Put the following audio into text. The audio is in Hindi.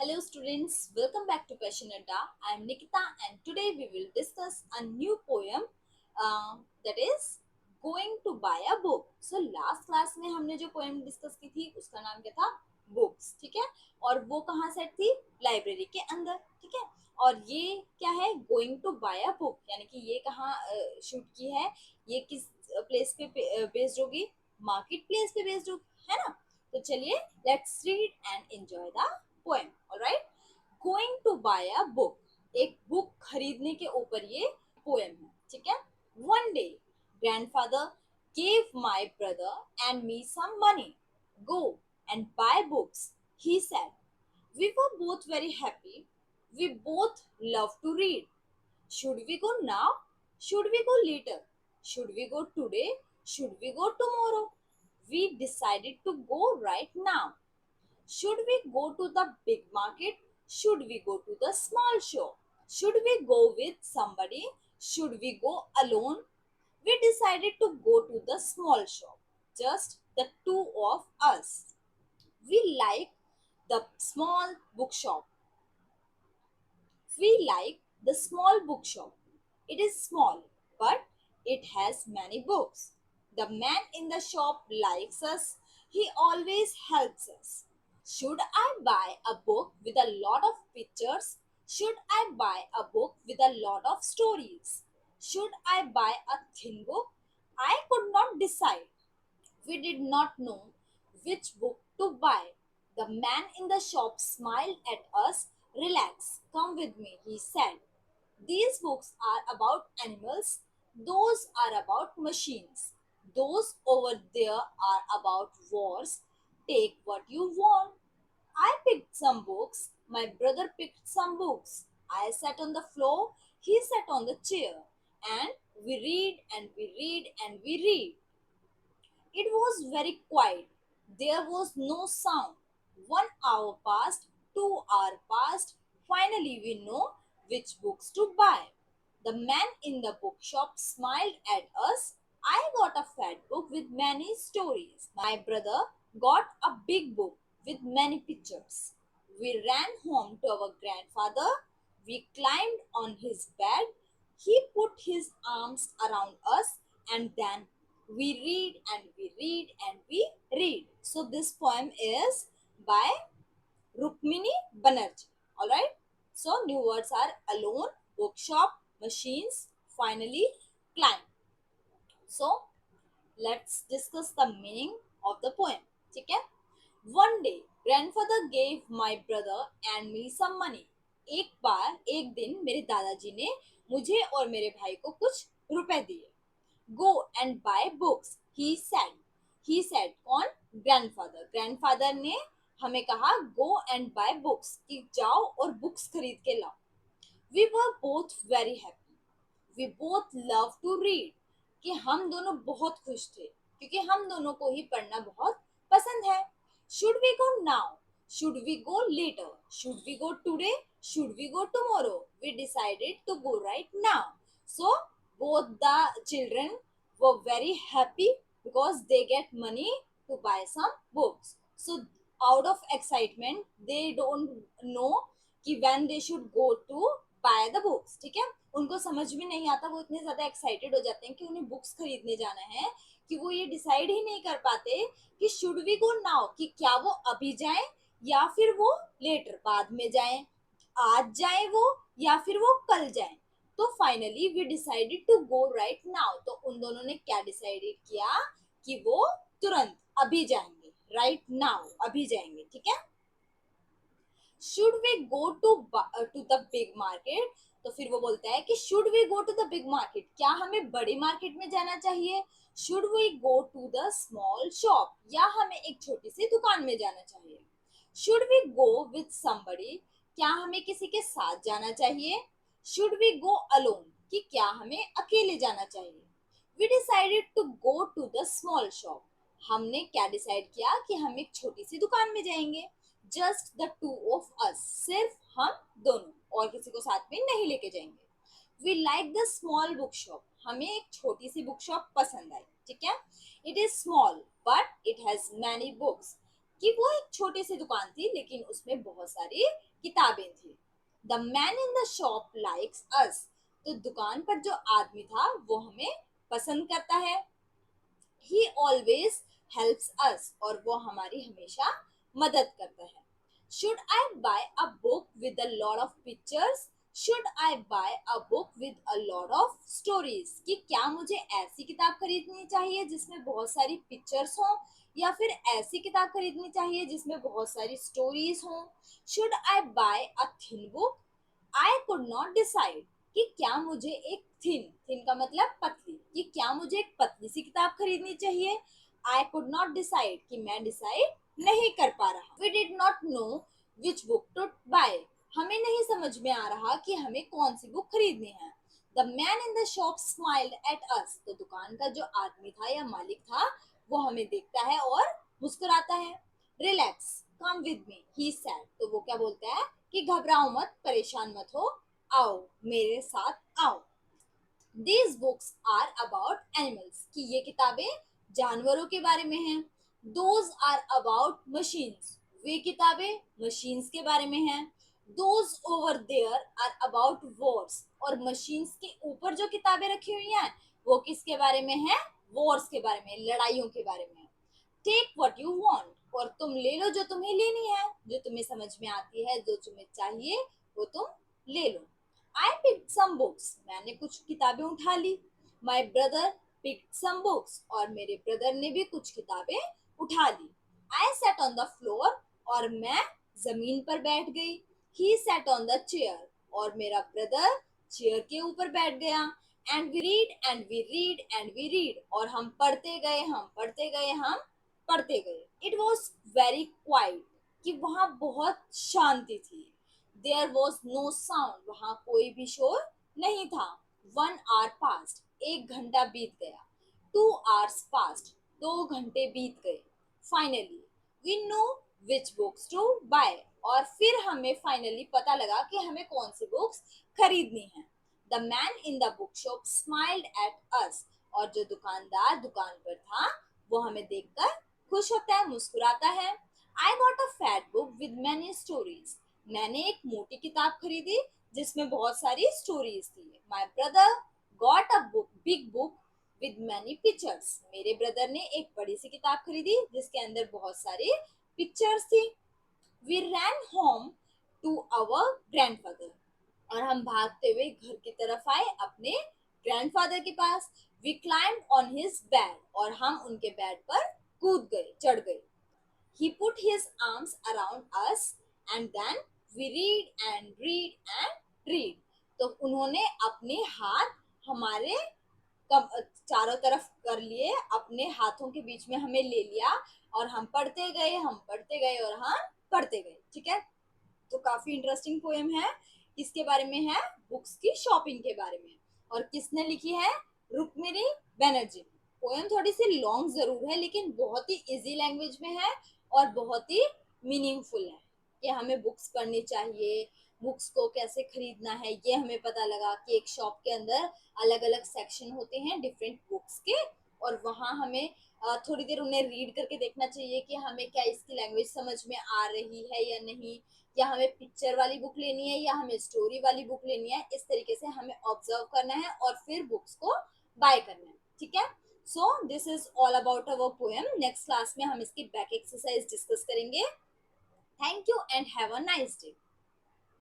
Hello students, welcome back to Passion Adda. I am Nikita and today we will discuss a new poem that is Going to Buy a Book. So last class में हमने जो poem discuss की थी उसका नाम क्या था? Books, ठीक है? और वो कहाँ सेट थी? लाइब्रेरी के अंदर, ठीक है? और ये क्या है? Going to buy a book, यानी कि ये कहाँ शूट की है? ये किस प्लेस पे बेस्ड होगी? मार्केट प्लेस पे बेस्ड होगी, है ना? तो चलिए let's read and enjoy the poem. Alright, going to buy a book, एक बुक खरीदने के ऊपर ये पोएम है, ठीक है. One day grandfather gave my brother and me some money. Go and buy books, he said. We were both very happy. We both love to read. Should we go now? Should we go later? Should we go today? Should we go tomorrow? We decided to go right now. Should we go to the big market? Should we go to the small shop? Should we go with somebody? Should we go alone? We decided to go to the small shop, just the two of us. We like the small bookshop. We like the small bookshop. It is small, but it has many books. The man in the shop likes us. He always helps us. Should I buy a book with a lot of pictures? Should I buy a book with a lot of stories? Should I buy a thin book? I could not decide. We did not know which book to buy. The man in the shop smiled at us. Relax, come with me, he said. These books are about animals, those are about machines, those over there are about wars. Take what you want. I picked some books, my brother picked some books. I sat on the floor, he sat on the chair, and we read and we read and we read. It was very quiet. There was no sound. 1 hour passed, 2 hours passed. Finally, we know which books to buy. The man in the bookshop smiled at us. I got a fat book with many stories. My brother got a big book with many pictures. We ran home to our grandfather. We climbed on his bed. He put his arms around us and then we read and we read and we read. So this poem is by Rukmini Banerjee. Alright. So new words are alone, bookshop, machines, finally climb. So let's discuss the meaning of the poem. ठीक है? One day, grandfather gave my brother and me some money. एक दिन मेरे दादाजी ने मुझे और मेरे भाई को कुछ रुपए दिए. Go and buy books, he said. He said कौन? Grandfather. Grandfather ने हमें कहा go and buy books, कि जाओ और books खरीद के लाओ. We were both very happy. We both love to read. कि हम दोनों बहुत खुश थे क्योंकि हम दोनों को ही पढ़ना बहुत पसंद है. Should we go now? Should we go later? Should we go today? Should we go tomorrow? We decided to go right now. So both the children were very happy because they get money to buy some books. So out of excitement, they don't know कि when they should go to buy the books. ठीक है, उनको समझ भी नहीं आता, वो इतने ज्यादा एक्साइटेड हो जाते हैं कि उन्हें बुक्स खरीदने जाना है कि वो ये डिसाइड ही नहीं कर पाते कि शुड वी गो नाउ, कि क्या वो अभी जाएं या फिर वो लेटर बाद में जाएं, आज जाएं वो या फिर वो कल जाएं. तो finally we decided to go right now. तो उन दोनों ने क्या डिसाइडेड किया कि वो तुरंत अभी जाएंगे, राइट नाउ अभी जाएंगे. ठीक है. Should we go to the big market. तो फिर वो बोलता है कि should we go to the big market, क्या हमें बड़ी मार्केट में जाना चाहिए? Should we go to the small shop, या हमें एक छोटी सी दुकान में जाना चाहिए? Should we go with somebody, क्या हमें किसी के साथ जाना चाहिए? शुड वी गो अलोन, कि क्या हमें अकेले जाना चाहिए? We decided to go to the small shop. हमने क्या डिसाइड किया कि हम एक छोटी सी दुकान में जाएंगे. Just the two of us, सिर्फ हम दोनों, और किसी को साथ में नहीं लेके जाएंगे. We like the small book shop, हमें एक छोटी सी बुक शॉप पसंद आई. ठीक है. It is small but it has many books, कि वो एक छोटी सी दुकान थी लेकिन उसमें बहुत सारी किताबें थी। The man in the shop likes us, तो दुकान पर जो आदमी था वो हमें पसंद करता है। ही ऑलवेज हेल्प्स अस, और वो हमारी हमेशा मदद करता है। Should I buy a book with a lot of pictures, should I buy a book with a lot of stories, कि क्या मुझे ऐसी किताब खरीदनी चाहिए जिसमें बहुत सारी पिक्चर्स हों, या फिर ऐसी किताब खरीदनी चाहिए जिसमें बहुत सारी स्टोरीज हों। Should I buy a thin book, I could not decide, कि क्या मुझे एक थिन थिन का मतलब पतली, कि क्या मुझे एक पतली सी किताब खरीदनी चाहिए। आई कुड नॉट डिसाइड, कि मैं डिसाइड नहीं कर पा रहा। We did not know which book to buy, हमें नहीं समझ में आ रहा कि हमें कौन सी बुक खरीदनी है। The man in the shop smiled at us, तो दुकान का जो आदमी था या मालिक था वो हमें देखता है और मुस्कुराता है। Relax, come with me, he said, तो वो क्या बोलता है कि घबराओ मत, परेशान मत हो, आओ मेरे साथ आओ। These books are about animals, कि ये किताबें जानवरों के बारे में हैं। Those are about machines, वे किताबें मशीन्स के बारे में हैं। Those over there are about wars, और मशीन्स के ऊपर जो किताबें रखी हुई हैं वो किसके बारे में है? वॉर्स के बारे में, लड़ाइयों के बारे में। टेक व्हाट यू वांट, और तुम ले लो जो तुम्हें लेनी है, जो तुम्हें समझ में आती है, जो तुम्हें चाहिए वो तुम ले लो। आई पिक सम बुक्स, मैंने कुछ किताबें उठा ली। My brother pick some books, और मेरे ब्रदर ने भी कुछ किताबें उठा ली। I sat on the floor, और मैं जमीन पर बैठ गई। He sat on the chair, और मेरा ब्रदर चेयर के ऊपर बैठ गया। And we read and we read and we read, और हम पढ़ते गए, हम पढ़ते गए, हम पढ़ते गए। इट वॉज वेरी क्वाइट, कि वहां बहुत शांति थी। देयर वॉज नो साउंड, वहां कोई भी शोर नहीं था। 1 hour पास्ट, 1 घंटा बीत गया। 2 hours पास्ट, 2 घंटे बीत गए। Finally we know which books to buy, और फिर हमें फाइनली पता लगा कि हमें कौन सी बुक्स खरीदनी है। The man in the book shop smiled at us, और जो दुकानदार दुकान पर था वो हमें देखकर खुश होता है, मुस्कुराता है। I got a fat book with many stories, मैंने एक मोटी किताब खरीदी जिसमें बहुत सारी स्टोरीज थी। My brother got a book big book with many pictures, मेरे ब्रदर ने एक बड़ी सी किताब खरीदी जिसके अंदर बहुत सारी पिक्चर्स थी। We ran home to our grandfather, और हम भागते हुए घर की तरफ आए अपने ग्रैंडफादर के पास। We climb on his bed, और हम उनके बेड पर कूद गए, चढ़ गए। He put his arms around us and then we read and read and read. तो उन्होंने अपने हाथ हमारे चारों तरफ कर लिए, अपने हाथों के बीच में हमें ले लिया, और हम पढ़ते गए, हम पढ़ते गए, और हम पढ़ते गए। ठीक है, तो काफी इंटरेस्टिंग पोएम है। किसके बारे में है? बुक्स की शॉपिंग के बारे में। और किसने लिखी है? रुक्मिणी बनर्जी। पोएम थोड़ी सी लॉन्ग जरूर है लेकिन बहुत ही इजी लैंग्वेज में है और बहुत ही मीनिंगफुल है कि हमें बुक्स पढ़नी चाहिए, बुक्स को कैसे खरीदना है ये हमें पता लगा कि एक शॉप के अंदर अलग अलग सेक्शन होते हैं डिफरेंट बुक्स के, और वहाँ हमें थोड़ी देर उन्हें रीड करके देखना चाहिए कि हमें क्या इसकी लैंग्वेज समझ में आ रही है या नहीं, या हमें पिक्चर वाली बुक लेनी है या हमें स्टोरी वाली बुक लेनी है। इस तरीके से हमें ऑब्जर्व करना है और फिर बुक्स को बाय करना है। ठीक है, so this is all about our poem. Next class में हम इसकी बैक एक्सरसाइज डिस्कस करेंगे। Thank you and have a nice day.